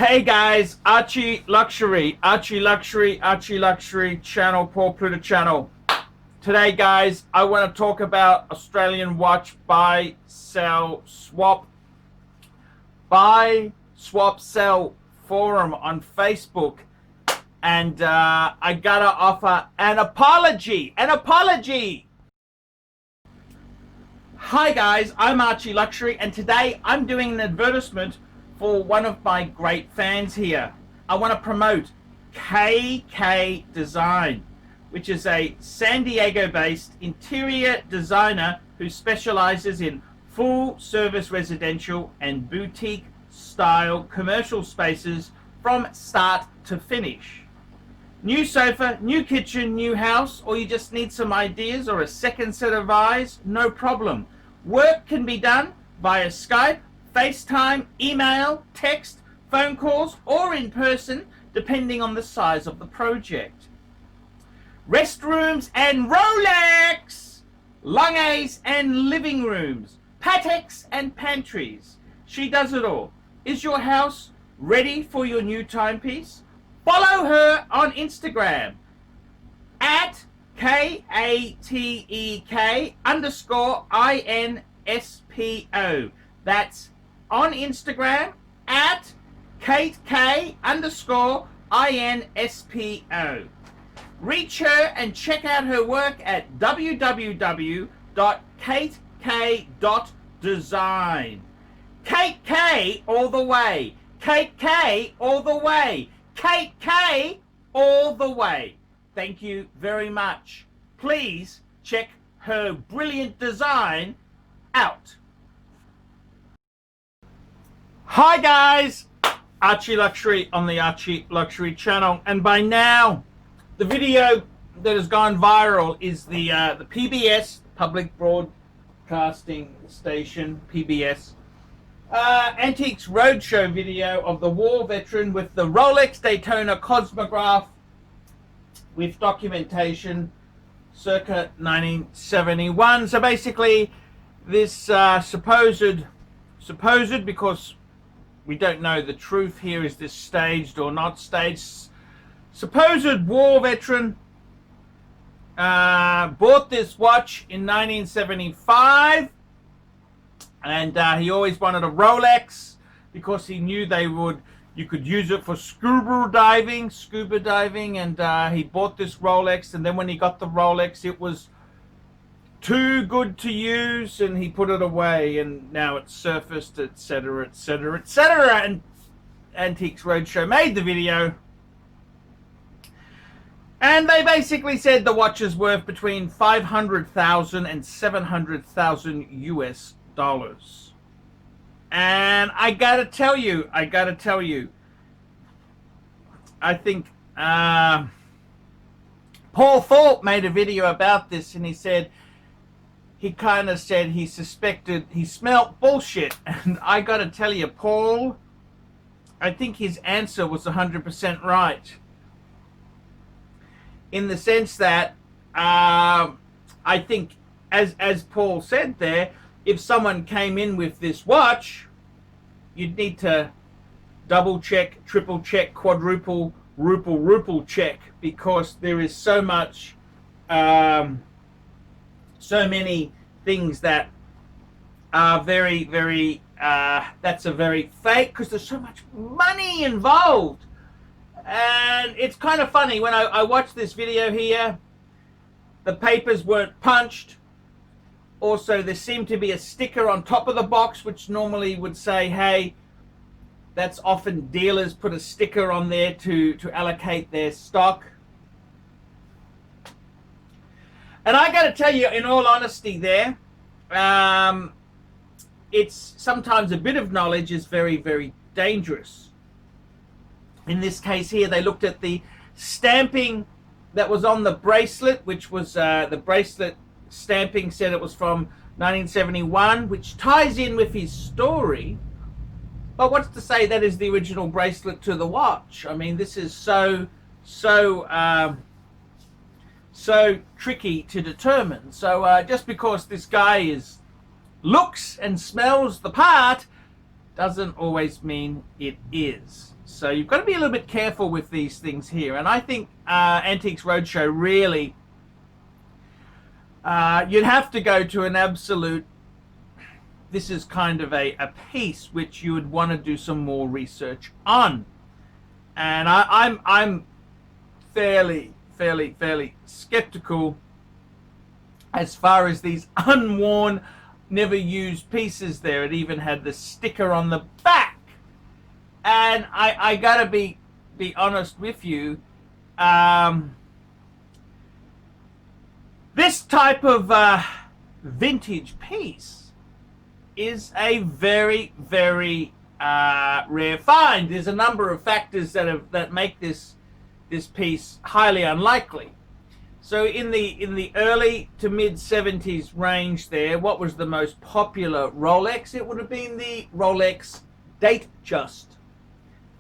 Hey guys, ArchieLuxury, ArchieLuxury channel, Paul Pluta channel. Today guys, I want to talk about Australian watch buy, sell, swap. Buy, swap, sell forum on Facebook. And I gotta offer an apology. Hi guys, I'm ArchieLuxury and today I'm doing an advertisement for one of my great fans here. I want to promote KK Design, which is a San Diego-based interior designer who specializes in full-service residential and boutique-style commercial spaces from start to finish. New sofa, new kitchen, new house, or you just need some ideas or a second set of eyes? No problem. Work can be done via Skype, FaceTime, email, text, phone calls, or in person, depending on the size of the project. Restrooms and Rolex! Longays and living rooms, Pateks and pantries. She does it all. Is your house ready for your new timepiece? Follow her on Instagram at KATEK_INSPO. That's on Instagram at KateK_INSPO. Reach her and check out her work at www.katek.design. Kate K all the way. Kate K all the way. Kate K all the way. Thank you very much. Please check her brilliant design out. Hi guys, ArchieLuxury on the ArchieLuxury channel, and by now the video that has gone viral is the PBS, Public Broadcasting Station, PBS, Antiques Roadshow video of the war veteran with the Rolex Oyster Cosmograph with documentation circa 1971. So basically this supposed, because we don't know the truth here, is this staged or not staged, supposed war veteran bought this watch in 1975, and he always wanted a Rolex because he knew you could use it for scuba diving, and he bought this Rolex, and then when he got the Rolex it was too good to use and he put it away, and now it's surfaced, etc. And Antiques Roadshow made the video, and they basically said the watch is worth between $500,000 and $700,000 US dollars. And I gotta tell you, I think Paul Thorpe made a video about this, and he said he suspected, he smelt bullshit. And I gotta tell you, Paul, I think his answer was 100% right, in the sense that I think, as Paul said there, if someone came in with this watch, you'd need to double check, triple check, quadruple, ruple check, because there is so much, so many things that are very, very, that's a very fake, because there's so much money involved. And it's kind of funny, when I watched this video here, the papers weren't punched. Also, there seemed to be a sticker on top of the box, which normally would say, hey, that's often dealers put a sticker on there to allocate their stock. And I got to tell you, in all honesty there, it's sometimes a bit of knowledge is very, very dangerous. In this case here, they looked at the stamping that was on the bracelet, which was the bracelet stamping said it was from 1971, which ties in with his story. But what's to say that is the original bracelet to the watch? I mean, this is so tricky to determine. So just because this guy looks and smells the part doesn't always mean it is. So you've got to be a little bit careful with these things here. And I think Antiques Roadshow really, you'd have to go to an absolute, this is kind of a piece which you would want to do some more research on. And I'm fairly skeptical as far as these unworn, never used pieces there. It even had the sticker on the back. And I gotta be honest with you, this type of vintage piece is a very rare find. There's a number of factors that make this piece highly unlikely. So in the early to mid 70s range there, what was the most popular Rolex? It would have been the Rolex Datejust,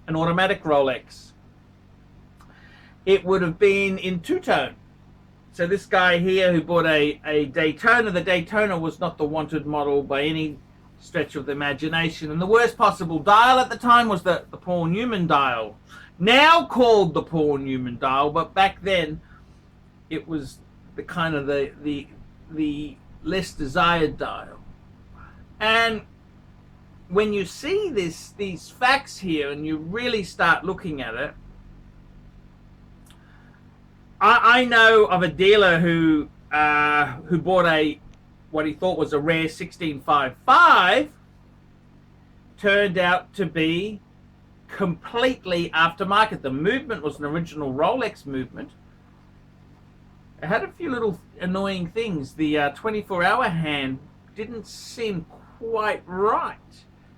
an automatic Rolex. It would have been in two-tone. So this guy here who bought a Daytona, the Daytona was not the wanted model by any stretch of the imagination. And the worst possible dial at the time was the Paul Newman dial. Now called the Paul Newman dial, but back then it was the kind of the less desired dial. And when you see these facts here and you really start looking at it, I know of a dealer who bought what he thought was a rare 1655, turned out to be completely aftermarket. The movement was an original Rolex movement. It had a few little annoying things. The 24-hour hand didn't seem quite right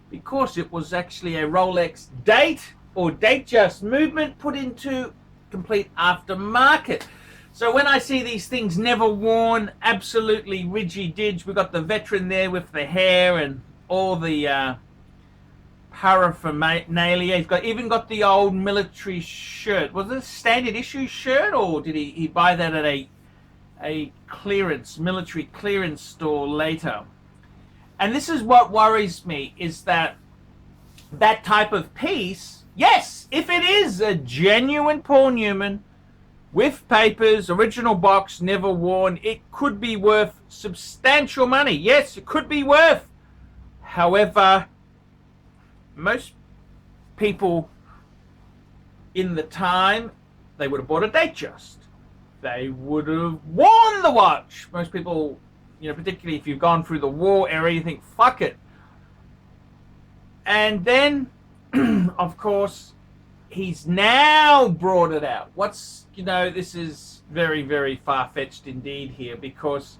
because it was actually a Rolex date or Datejust movement put into complete aftermarket. So when I see these things never worn, absolutely ridgy-dids, we've got the veteran there with the hair and all the paraphernalia. He's even got the old military shirt. Was it a standard issue shirt, or did he buy that at a military clearance store later? And this is what worries me, is that type of piece, yes, if it is a genuine Paul Newman with papers, original box, never worn, it could be worth substantial money. Yes, it could be worth. However, most people in the time, they would have bought a Datejust. They would have worn the watch. Most people, particularly if you've gone through the war era, you think, fuck it. And then, of course, he's now brought it out. This is very far-fetched indeed here, because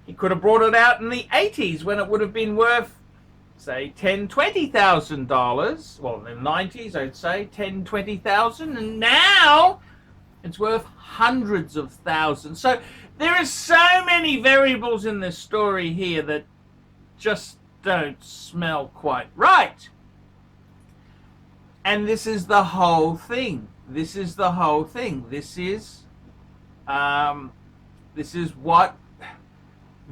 he could have brought it out in the 80s when it would have been worth, say, $10,000-$20,000. Well, in the 90s, I'd say $10,000-$20,000, and now it's worth hundreds of thousands. So there are so many variables in this story here that just don't smell quite right. And this is the whole thing. This is what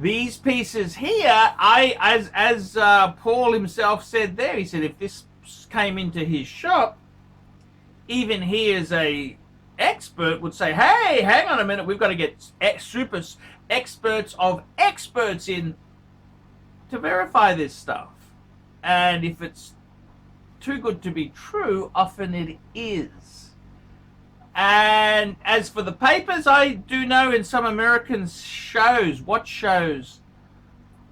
these pieces here, as Paul himself said there, he said if this came into his shop, even he as a expert would say, hey, hang on a minute, we've got to get super experts of experts in to verify this stuff. And if it's too good to be true, often it is. And as for the papers, I do know in some American shows, watch shows,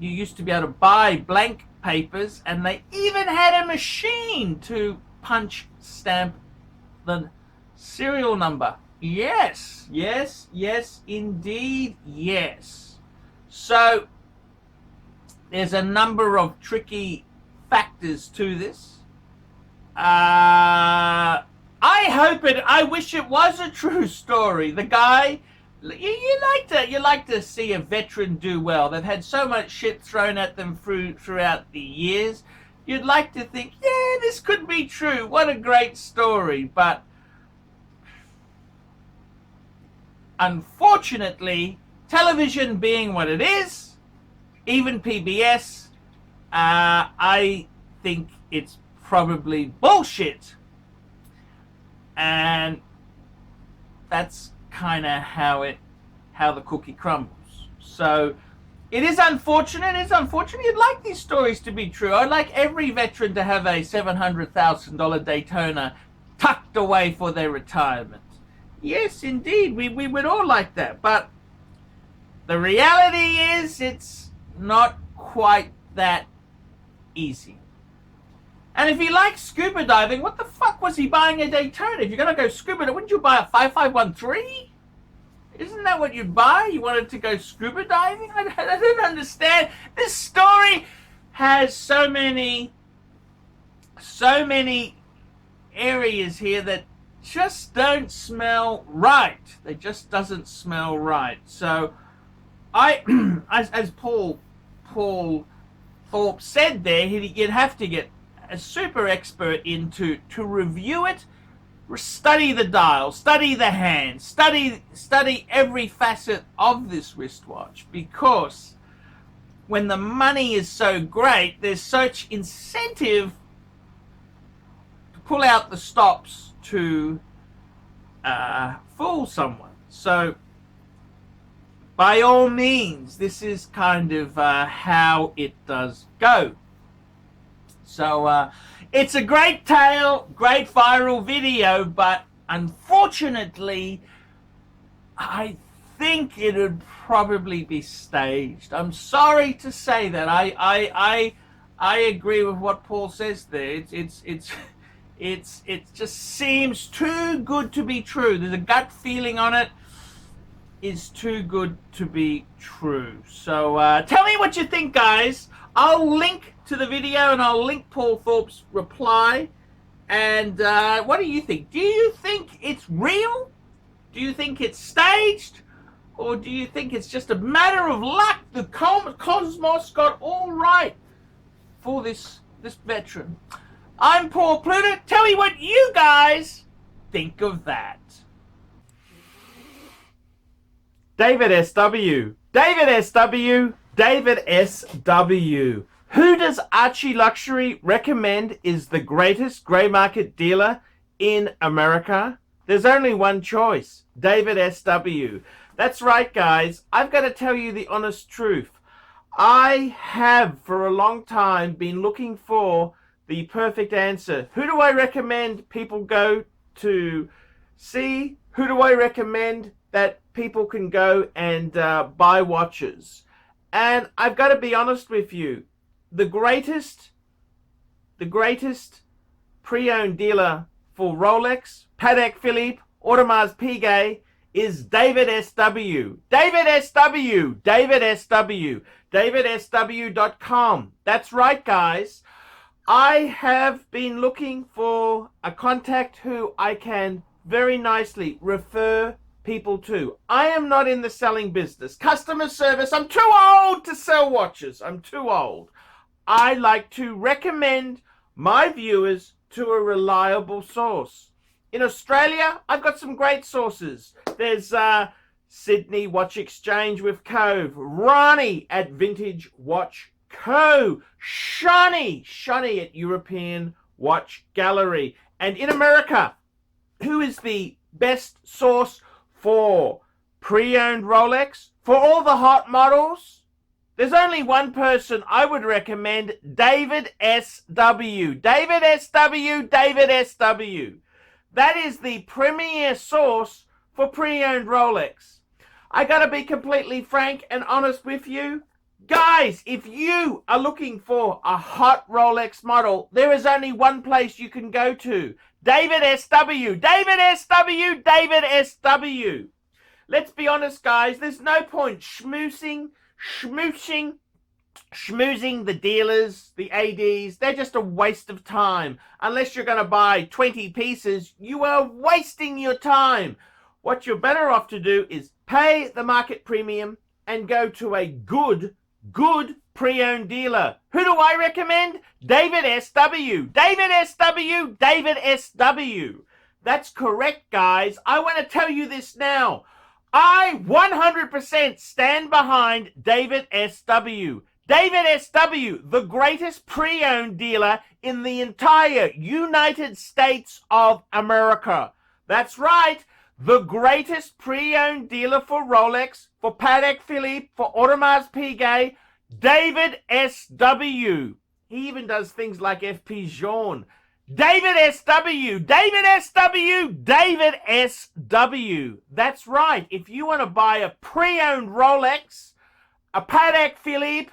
you used to be able to buy blank papers, and they even had a machine to punch stamp the serial number. Yes, indeed, yes. So there's a number of tricky factors to this. I wish it was a true story. The guy, you like to see a veteran do well. They've had so much shit thrown at them throughout the years. You'd like to think, yeah, this could be true. What a great story. But unfortunately, television being what it is, even PBS, I think it's probably bullshit. And that's kind of how the cookie crumbles. So it is unfortunate. It's unfortunate. You'd like these stories to be true. I'd like every veteran to have a $700,000 Daytona tucked away for their retirement. Yes, indeed. We would all like that. But the reality is it's not quite that easy. And if he likes scuba diving, what the fuck was he buying a Daytona? If you're going to go scuba diving, wouldn't you buy a 5513? Isn't that what you'd buy? You wanted to go scuba diving? I don't understand. This story has so many areas here that just don't smell right. They just doesn't smell right. So as Paul Thorpe said there, you'd have to get a super expert in to review it, study the dial, study the hands, study every facet of this wristwatch, because when the money is so great, there's such incentive to pull out the stops to fool someone. So by all means, this is kind of how it does go. So it's a great tale, great viral video, but unfortunately, I think it would probably be staged. I'm sorry to say that. I agree with what Paul says there. It just seems too good to be true. There's a gut feeling on it. Is too good to be true. So tell me what you think, guys. I'll link to the video and I'll link Paul Thorpe's reply. And what do you think? Do you think it's real? Do you think it's staged? Or do you think it's just a matter of luck? The Cosmos got all right for this veteran. I'm Paul Pluta. Tell me what you guys think of that. David S.W. David S.W. David S.W. Who does ArchieLuxury recommend is the greatest grey market dealer in America? There's only one choice, David S.W. That's right, guys. I've got to tell you the honest truth. I have for a long time been looking for the perfect answer. Who do I recommend people go to see? Who do I recommend that people can go and buy watches? And I've got to be honest with you. The greatest pre-owned dealer for Rolex, Patek Philippe, Audemars Piguet is David S.W. David S.W. David S.W. DavidSW.com. That's right, guys. I have been looking for a contact who I can very nicely refer people to. I am not in the selling business. Customer service, I'm too old to sell watches. I'm too old. I like to recommend my viewers to a reliable source. In Australia, I've got some great sources. There's Sydney Watch Exchange with Cove, Ronnie at Vintage Watch Co, Shani at European Watch Gallery. And in America, who is the best source for pre-owned Rolex? For all the hot models, there's only one person I would recommend, David S.W. David S.W. David S.W. That is the premier source for pre-owned Rolex. I gotta be completely frank and honest with you. Guys, if you are looking for a hot Rolex model, there is only one place you can go to. David S.W. David S.W. David S.W. Let's be honest, guys. There's no point schmoozing the dealers, the ADs. They're just a waste of time. Unless you're going to buy 20 pieces, you are wasting your time. What you're better off to do is pay the market premium and go to a good pre-owned dealer. Who do I recommend? David S.W. David S.W. David S.W. That's correct, guys. I want to tell you this now. I 100% stand behind David S.W. David SW, the greatest pre-owned dealer in the entire United States of America. That's right, the greatest pre-owned dealer for Rolex, for Patek Philippe, for Audemars Piguet, David SW. He even does things like FP Journe. David SW, David SW, David SW. That's right, if you want to buy a pre-owned Rolex, a Patek Philippe,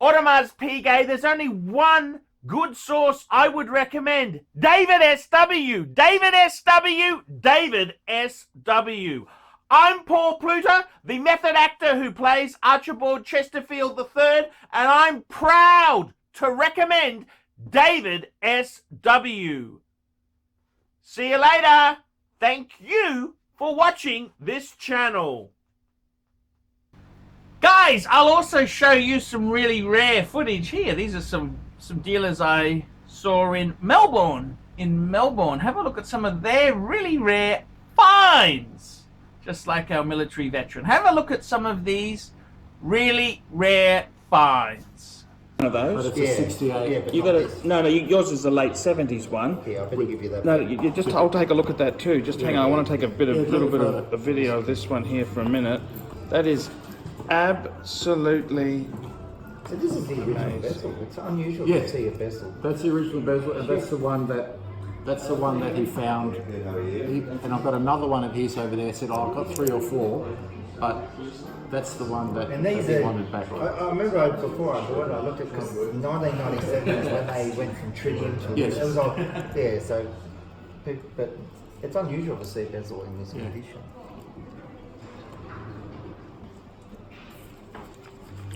Audemars Piguet, there's only one good source I would recommend. David SW, David SW, David SW. I'm Paul Pluter, the method actor who plays Archibald Chesterfield III, and I'm proud to recommend David SW. See you later. Thank you for watching this channel. Guys, I'll also show you some really rare footage here. These are some dealers I saw in Melbourne. Have a look at some of their really rare finds. Just like our military veteran. Have a look at some of these really rare finds. One of those. But it's a 68. Yeah, you got it. No, yours is the late 70s one. Yeah, I better give you that. No, you just. I'll take a look at that too. Just hang on. I want to take a little bit of a video of this one here for a minute. That is absolutely. So this is the original bezel. It's unusual to see a bezel. That's the original bezel, and that's the one that he found. And I've got another one of his over there. Said, "Oh, I've got 3 or 4, but that's the one that he wanted back." I remember before I bought it, I looked at because 1997 was when they went from tritium to. Yes. It was like, yeah. So, but it's unusual to see bezel in this condition.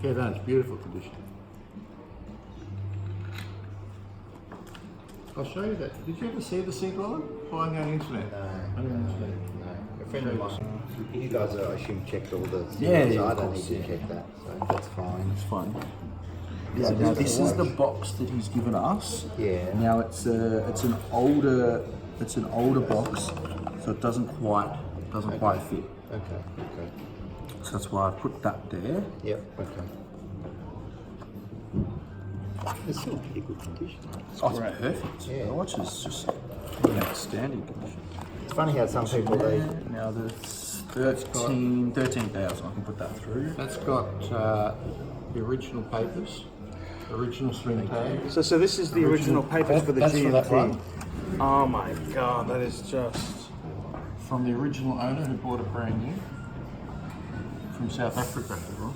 Yeah, that's beautiful condition. I'll show you that. Did you ever see the Sea Dweller? Buying on the internet? No. A friend of mine. You guys, I assume, checked all the. Yeah, I don't need to check that, so that's fine. It's fine. Yeah, now this is the box that he's given us. Yeah. Now it's an older box, so it doesn't quite fit. Okay. So that's why I put that there. Yep. Okay. It's still pretty good condition. Oh, it's perfect. Yeah. The watch is just in outstanding condition. It's funny how some people they. Now the 13,000. I can put that through. That's got the original papers, original string tag. So this is the original papers for the that's for that GMT. one. Oh my God, that is just From the original owner who bought it brand new. From South Africa, it was.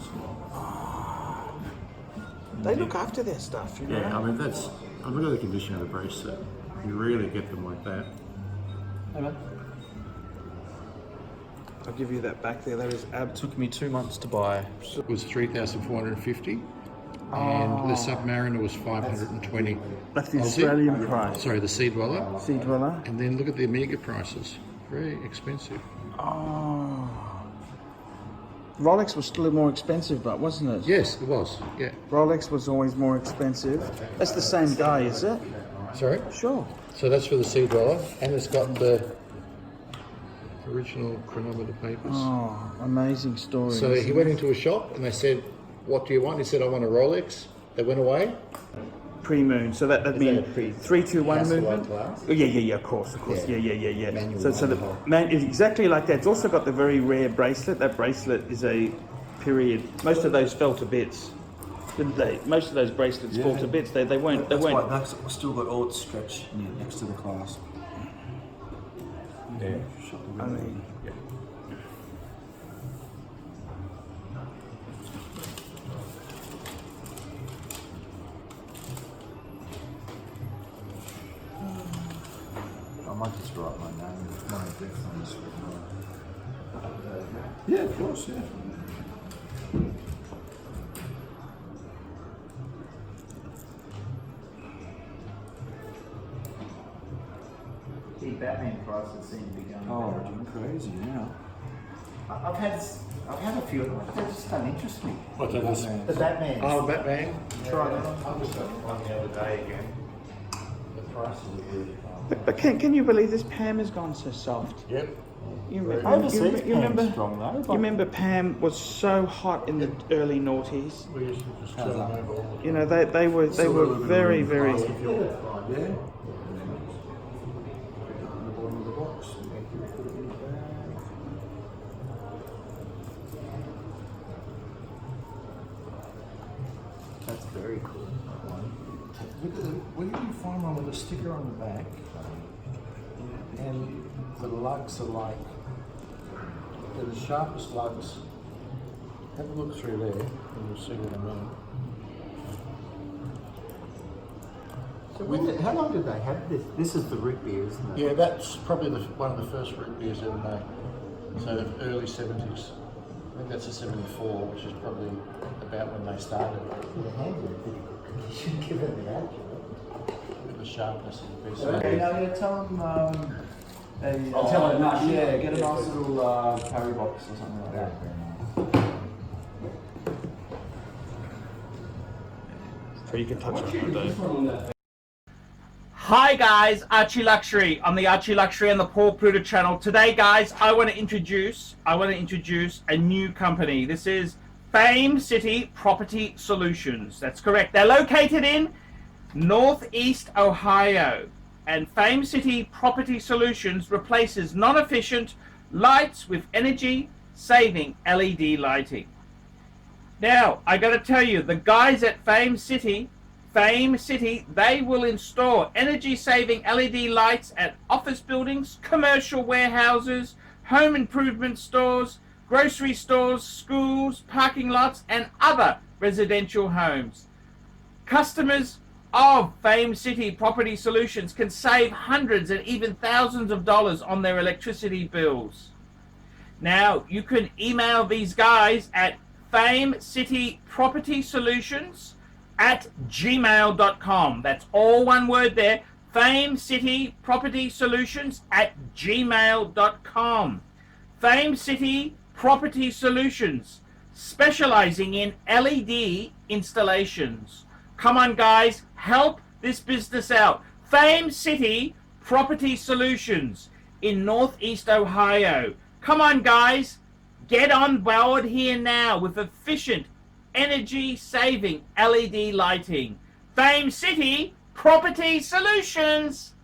They look after their stuff, you know. Yeah, I mean look at the condition of the bracelet. You rarely get them like that. Hey man. I'll give you that back there. That is Took me 2 months to buy. It was 3,450, and the Submariner was 520. That's the Australian price. Sorry, the Sea Dweller. Sea Dweller. And then look at the Omega prices. Very expensive. Oh. Rolex was still more expensive, but wasn't it? Yes, it was. Yeah. Rolex was always more expensive. That's the same guy, is it? Sorry? Sure. So that's for the Sea Dweller, and it's got the original chronometer papers. Oh, amazing story. So he went into a shop and they said, "What do you want?" He said, "I want a Rolex." They went away. Pre-moon, so that means 3, 2, 1 movement. Class? Oh, yeah, of course. Yeah. Manual So the man is exactly like that. It's also got the very rare bracelet. That bracelet is a period. Most of those fell to bits, didn't they? Most of those bracelets fall to bits. They weren't. That's why that's still got all its stretch next to the clasp. Yeah. I mean, I might just write my name with my address on this one. Yeah, of course, yeah. The Batman prices seem to be going Oh, down. you're crazy now. I've had a few of them. They just don't interest me. What's that? The Batman. Oh, Batman. Try that. I just got one the other day again. The prices are really high. But can you believe this Pam has gone so soft? Yep. You Overseas remember? Pam's strong though. You remember Pam was so hot in the early noughties. We used to just turn them over all the You know they were very very. time. Yeah. On the bottom of the box. That's very cool. Look at where did you find one with a sticker on the back? And the lugs are like, they're the sharpest lugs. Have a look through there and you'll see what I mean. So how long did they have this? This is the root beer, isn't it? Yeah, that's probably one of the first root beers ever made. So the early 70s. I think that's a 74, which is probably about when they started. The hands are in pretty good condition given that. Look at the sharpness of the piece. Okay, now I'm gonna tell them. Tell them, yeah, get a nice little carry box or something like that. So you can touch it. Hi guys, ArchieLuxury on the ArchieLuxury and the Paul Pruder channel. Today guys, I want to introduce a new company. This is Fame City Property Solutions. That's correct. They're located in Northeast Ohio. And Fame City Property Solutions replaces non-efficient lights with energy-saving LED lighting. Now, I got to tell you, the guys at Fame City, they will install energy-saving LED lights at office buildings, commercial warehouses, home improvement stores, grocery stores, schools, parking lots, and other residential homes. Customers of Fame City Property Solutions can save hundreds and even thousands of dollars on their electricity bills. Now, you can email these guys at famecitypropertysolutions@gmail.com. That's all one word there. famecitypropertysolutions@gmail.com. Fame City Property Solutions, specializing in LED installations. Come on guys, help this business out. Fame City Property Solutions in Northeast Ohio. Come on guys, get on board here now with efficient energy-saving LED lighting. Fame City Property Solutions.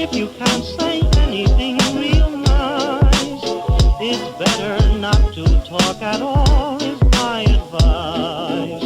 If you can't say anything real nice, it's better not to talk at all, is my advice.